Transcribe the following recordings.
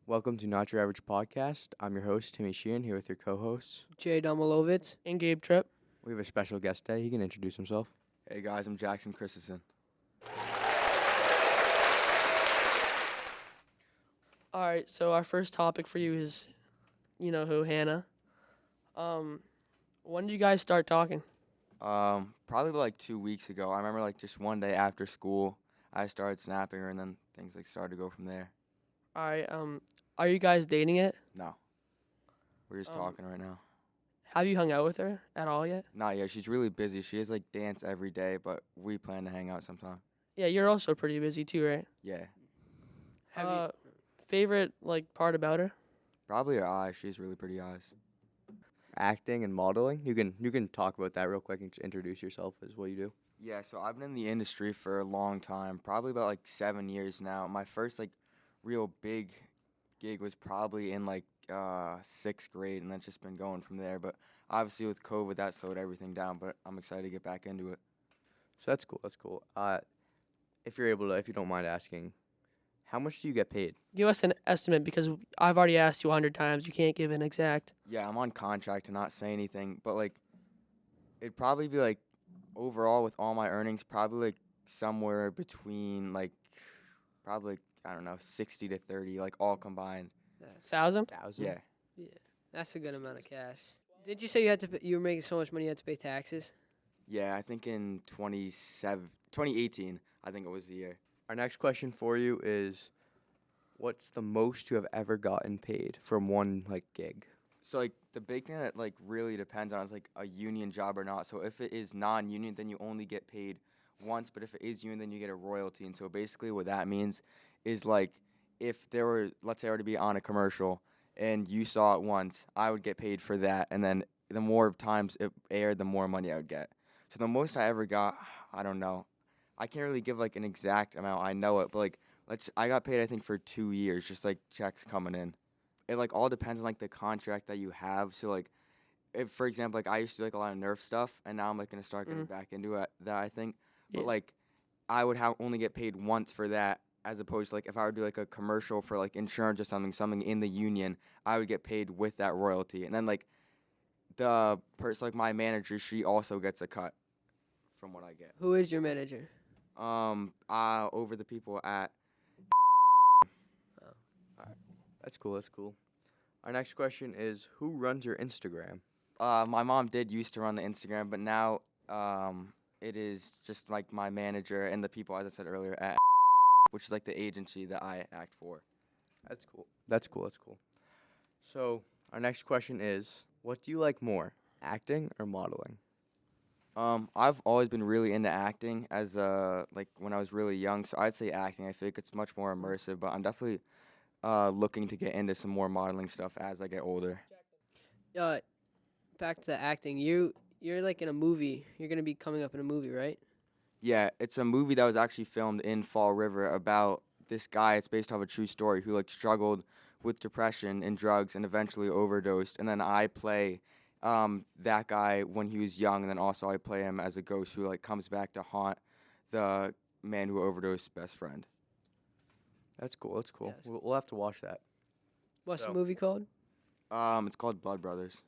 Welcome to Not Your Average Podcast. I'm your host, Timmy Sheehan, here with your co-hosts. Jay Domolovitz. And Gabe Tripp. We have a special guest today. He can introduce himself. Hey guys, I'm Jackson Christensen. All right, so our first topic for you is, you know who, Hannah. When did you guys start talking? Probably like 2 weeks ago. I remember like just one day after school, I started snapping her, and then things like started to go from there. All right, are you guys dating it? No, we're just Um, talking right now. Have you hung out with her at all yet? Not yet. She's really busy. She has like dance every day, but we plan to hang out sometime. Yeah, you're also pretty busy too, right? Yeah, Favorite part about her? probably her eyes. She has really pretty eyes. Acting and modeling. You can talk about that real quick and just introduce yourself as what you do. Yeah, so I've been in the industry for a long time, probably about like 7 years now. My first like real big gig was probably in like 6th grade, and that's just been going from there. But obviously with COVID, that slowed everything down. But I'm excited to get back into it. So that's cool. That's cool. If you're able to, if you don't mind asking, how much do you get paid? Give us an estimate because I've already asked you 100 times. You can't give an exact. Yeah, I'm on contract to not say anything, but like it'd probably be like overall with all my earnings, probably like somewhere between like probably I don't know 60 to 30, like all combined. That's, 1,000? Yeah, that's a good amount of cash. Did you say you had to? You were making so much money you had to pay taxes? yeah. I think in 2018, I think it was the year. Our next question for you is, what's the most you have ever gotten paid from one gig? So like the big thing that like really depends on is like a union job or not. So if it is non-union, then you only get paid once. But if it is union, then you get a royalty. And so basically what that means is like if there were, let's say I were to be on a commercial and you saw it once, I would get paid for that. And then the more times it aired, the more money I would get. So the most I ever got, I don't know. I can't really give like an exact amount. I know it, but like I got paid I think for 2 years, just like checks coming in. It like all depends on like the contract that you have. So like, if for example, like I used to do like a lot of Nerf stuff, and now I'm like gonna start getting back into it. That I think, but Yeah. like, I would only get paid once for that, as opposed to like if I would do like a commercial for like insurance or something in the union, I would get paid with that royalty, and then like the person like my manager, she also gets a cut from what I get. Who is your manager? Over the people at. That's cool. That's cool. Our next question is, who runs your Instagram? My mom did used to run the Instagram, but now it is just like my manager and the people, as I said earlier, at which is like the agency that I act for. That's cool. That's cool. That's cool. So our next question is, what do you like more, acting or modeling? I've always been really into acting as like when I was really young, so I'd say acting. I feel like it's much more immersive, but I'm definitely looking to get into some more modeling stuff as I get older. Back to the acting. You're like in a movie. You're gonna be coming up in a movie, right? Yeah, it's a movie that was actually filmed in Fall River about this guy. It's based off a true story who like struggled with depression and drugs and eventually overdosed. And then I play that guy when he was young, and then also I play him as a ghost who like comes back to haunt the man who overdosed best friend. That's cool. That's cool. Yeah, that's We'll have to watch that. What's So- the movie called? It's called Blood Brothers.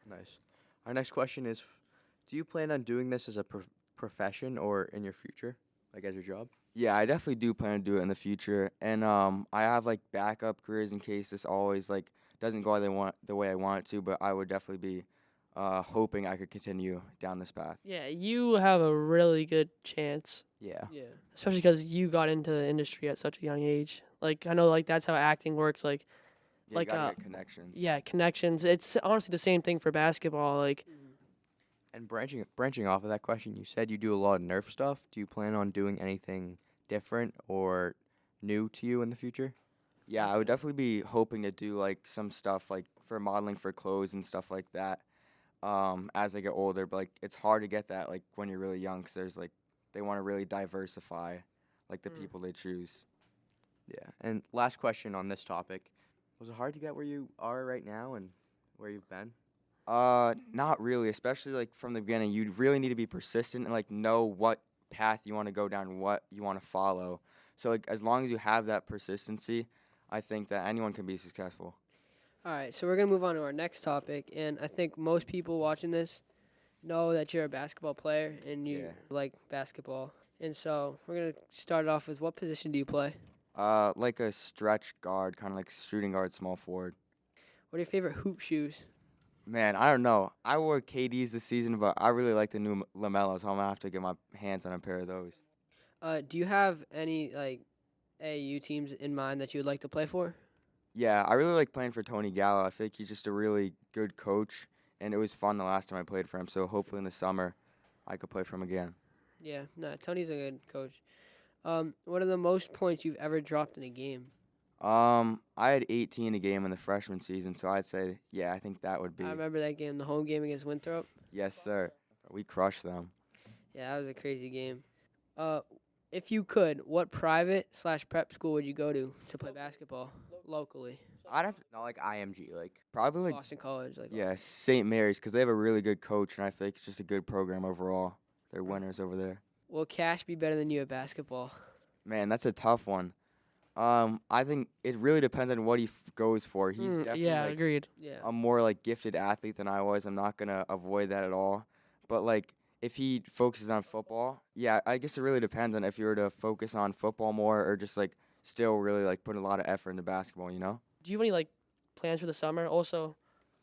Nice. Our next question is, do you plan on doing this as a profession or in your future, like as your job? Yeah, I definitely do plan to do it in the future, and I have like backup careers in case this always like doesn't go the way I want it to. But I would definitely be hoping I could continue down this path. Yeah, you have a really good chance, Yeah. Yeah. especially because you got into the industry at such a young age. Like, I know, that's how acting works. Like, Yeah, Like, you gotta uh, get connections. yeah, connections. It's honestly the same thing for basketball. Like, And branching off of that question, you said you do a lot of Nerf stuff. Do you plan on doing anything different or new to you in the future? Yeah, I would definitely be hoping to do like some stuff like for modeling for clothes and stuff like that as I get older. But like it's hard to get that like when you're really young, 'cause there's like they want to really diversify like the people they choose. Yeah. And last question on this topic, was it hard to get where you are right now and where you've been? Not really, especially like from the beginning. You really need to be persistent and like know what path you want to go down, what you want to follow. So like as long as you have that persistency, I think that anyone can be successful. All right, so we're gonna move on to our next topic, and I think most people watching this know that you're a basketball player and you Yeah. like basketball. And so we're gonna start it off with what position do you play? Like a stretch guard, kind of like shooting guard, small forward. What are your favorite hoop shoes? Man, I don't know. I wore KDs this season, but I really like the new Lamellos. So I'm gonna have to get my hands on a pair of those. Do you have any like AAU teams in mind that you would like to play for? Yeah, I really like playing for Tony Gallo. I think he's just a really good coach, and it was fun the last time I played for him. So hopefully in the summer, I could play for him again. Yeah, no, Tony's a good coach. What are the most points you've ever dropped in a game? I had 18 a game in the freshman season, so I'd say, yeah, I think that would be. I remember that game, the home game against Winthrop. Yes, sir. We crushed them. Yeah, that was a crazy game. If you could, what private/prep school would you go to play basketball locally? I'd have Not like IMG, like probably like Boston College, like yeah, St. Mary's, because they have a really good coach, and I think it's just a good program overall. They're winners over there. Will Cash be better than you at basketball? Man, that's a tough one. I think it really depends on what he goes for. He's definitely yeah, like agreed. Yeah. a more like gifted athlete than I was. I'm not gonna avoid that at all. But like if he focuses on football, yeah, I guess it really depends on if you were to focus on football more or just like still really like put a lot of effort into basketball, you know? Do you have any like plans for the summer? Also,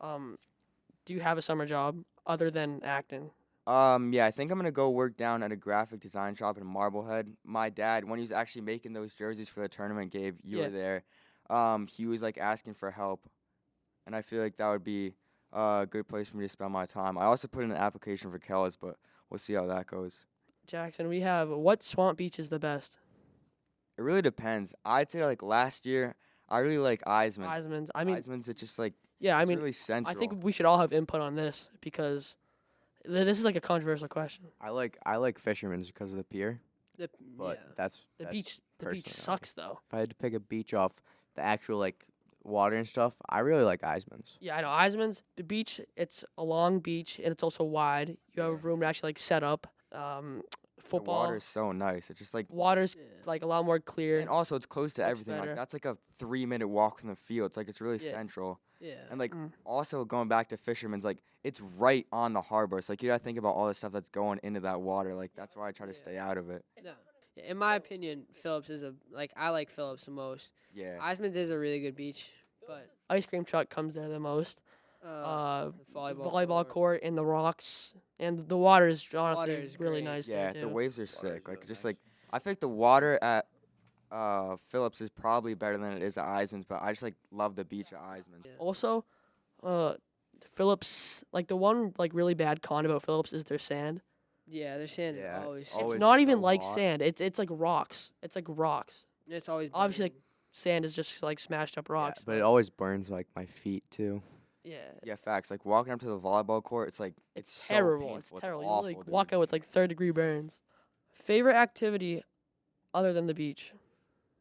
do you have a summer job other than acting? Yeah, I think I'm gonna go work down at a graphic design shop in Marblehead. My dad, when he was actually making those jerseys for the tournament, Gabe, you Yeah. were there. He was like asking for help, and I feel like that would be a good place for me to spend my time. I also put in an application for Kellis, but we'll see how that goes. Jackson, we have what swamp beach is the best? It really depends. I'd say like last year, I really like Eisman's. Eisman's. I mean, Eisman's, it's just like yeah. I it's mean, really central. I think we should all have input on this because this is like a controversial question. I like Fisherman's because of the pier, The, but yeah. that's The that's beach personally not me. sucks though. If I had to pick a beach off the actual like water and stuff, I really like Eisman's. Yeah, I know. Eisman's, the beach, it's a long beach and it's also wide. You have room to actually like set up. the Football. water's so nice. It's just like, Water's Yeah. like a lot more clear. and also it's close to Looks everything. better. Like that's like a 3-minute walk from the field. It's like it's really Yeah. central. Yeah. And like Mm. also going back to Fisherman's, like it's right on the harbor. So like you gotta think about all the stuff that's going into that water. Like that's why I try to Yeah. stay out of it. No. Yeah, in my opinion, Phillips is I like Phillips the most. Yeah. Eisman's is a really good beach, but Ice cream truck comes there the most. the Volleyball court and the rocks and the water is honestly Water is really great. nice. Yeah, there the too. waves are Water's sick. Like really just nice. like I think the water at Phillips is probably better than it is at Eisman's, but I just like love the beach at Eisman's. Yeah. Also, Phillips, like the one like really bad con about Phillips is their sand. Yeah, their sand Yeah, is always. it's It's always not even so like hot. sand. It's like rocks. It's like rocks. It's always. Obviously, like, burning. Sand is just like smashed up rocks. But it always burns like my feet too. yeah, Yeah, facts. Like walking up to the volleyball court, it's like it's terrible. So It's painful. terrible. It's You awful. like dude. walk out with like 3rd-degree burns. Favorite activity other than the beach?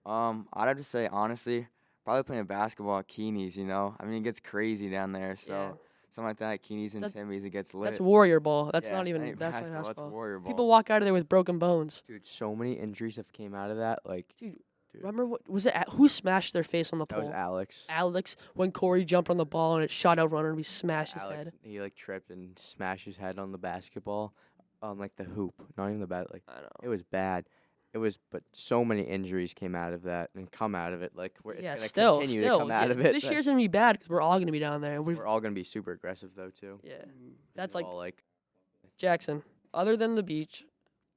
I'd have to say honestly, probably playing basketball at Keeney's. You know, I mean it gets crazy down there. So Yeah. something like that, Keeney's and That- Timmy's, it gets lit. That's warrior ball. That's Yeah, not even. that ain't That's not basketball. That's basketball. warrior ball. People walk out of there with broken bones. Dude, so many injuries have came out of that. Like Dude, Dude. remember what was it? Who smashed their face on the that was pole? Alex. Alex, when Corey jumped on the ball and it shot out runner and we smashed his Alex, head. he like tripped and smashed his head on the basketball, on like the hoop, not even the bat. Like I know. it was bad. It was, but so many injuries came out of that and come out of it. Like it's Yeah, gonna still, continue still. to come out yeah, of it. This but year's gonna be bad because we're all gonna be down there. And we're all gonna be super aggressive though too. yeah, Mm. that's We're like all, like Jackson. Other than the beach,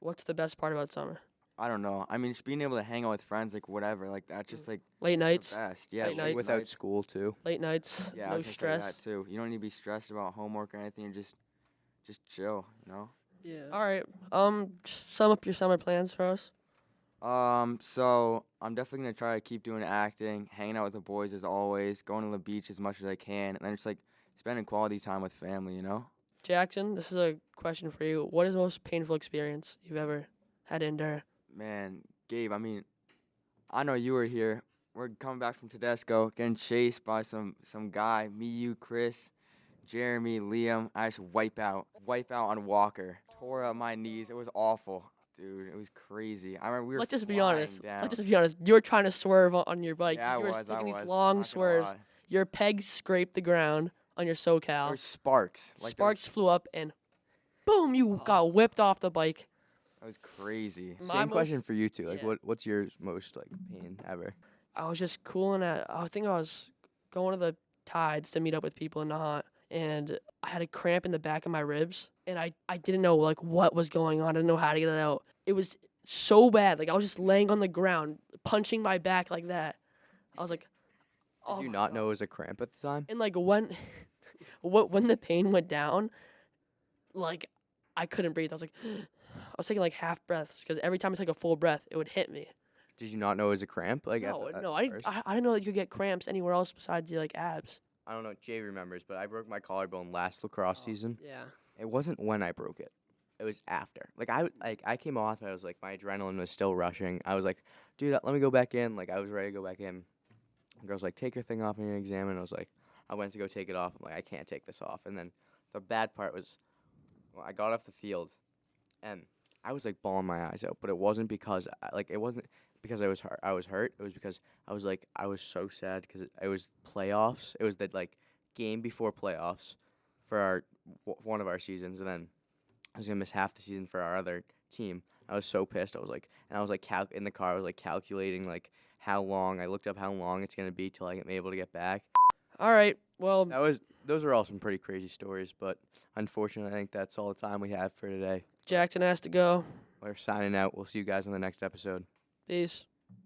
what's the best part about summer? I don't know. I mean, just being able to hang out with friends, like whatever, like that's just like Late it's nights, the best. Yeah, Late nights. without nights. school too. late nights, Yeah, I no was gonna say stress. that too. You don't need to be stressed about homework or anything. Just chill. You know. Yeah. All right. Sum up your summer plans for us. So I'm definitely gonna try to keep doing acting, hanging out with the boys as always, going to the beach as much as I can, and then just like spending quality time with family. You know. Jackson, this is a question for you. What is the most painful experience you've ever had to endure? Man, Gabe, I mean, I know you were here. We're coming back from Tedesco, getting chased by some guy. Me, you, Chris, Jeremy, Liam. I just wipe out on Walker. Tore up my knees. It was awful. Dude, it was crazy. I remember we were Let's just be flying honest. down. Let's just be honest. You were trying to swerve on your bike. Yeah, I you were was. taking these not long gonna swerves. lie. Your pegs scraped the ground on your There SoCal. was sparks. Like, there Sparks was- flew up and boom, you got whipped off the bike. That was crazy. My Same question most- for you two. Like, yeah. what's your most like pain ever? I was just cooling at. I think I was going to the Tides to meet up with people in Nahant, and I had a cramp in the back of my ribs, and I didn't know like what was going on. I didn't know how to get it out. It was so bad. Like I was just laying on the ground, punching my back like that. I was like, Did oh you my not God. know it was a cramp at the time? And like when, when the pain went down, like I couldn't breathe. I was like, I was taking like half breaths because every time I took a full breath, it would hit me. Did you not know it was a cramp? Like No, at no, I first? didn't know that you could get cramps anywhere else besides your like abs. I don't know. Jay remembers, but I broke my collarbone last lacrosse season. Yeah. It wasn't when I broke it. It was after. Like I came off and I was like my adrenaline was still rushing. I was like, dude, let me go back in. Like I was ready to go back in. The girl's like, take your thing off and you're examine. I was like, I went to go take it off. I'm like, I can't take this off. And then the bad part was, well, I got off the field, and I was like bawling my eyes out. But it wasn't because it wasn't because I was hurt. I was hurt. It was because I was so sad because it was playoffs. It was the like game before playoffs for our one of our seasons, and then I was gonna miss half the season for our other team. I was so pissed. I was like in the car. I was like calculating like how long. I looked up how long it's gonna be till I'm able to get back. All right. Well, Those are all some pretty crazy stories, but unfortunately, I think that's all the time we have for today. Jackson has to go. We're signing out. We'll see you guys on the next episode. Peace.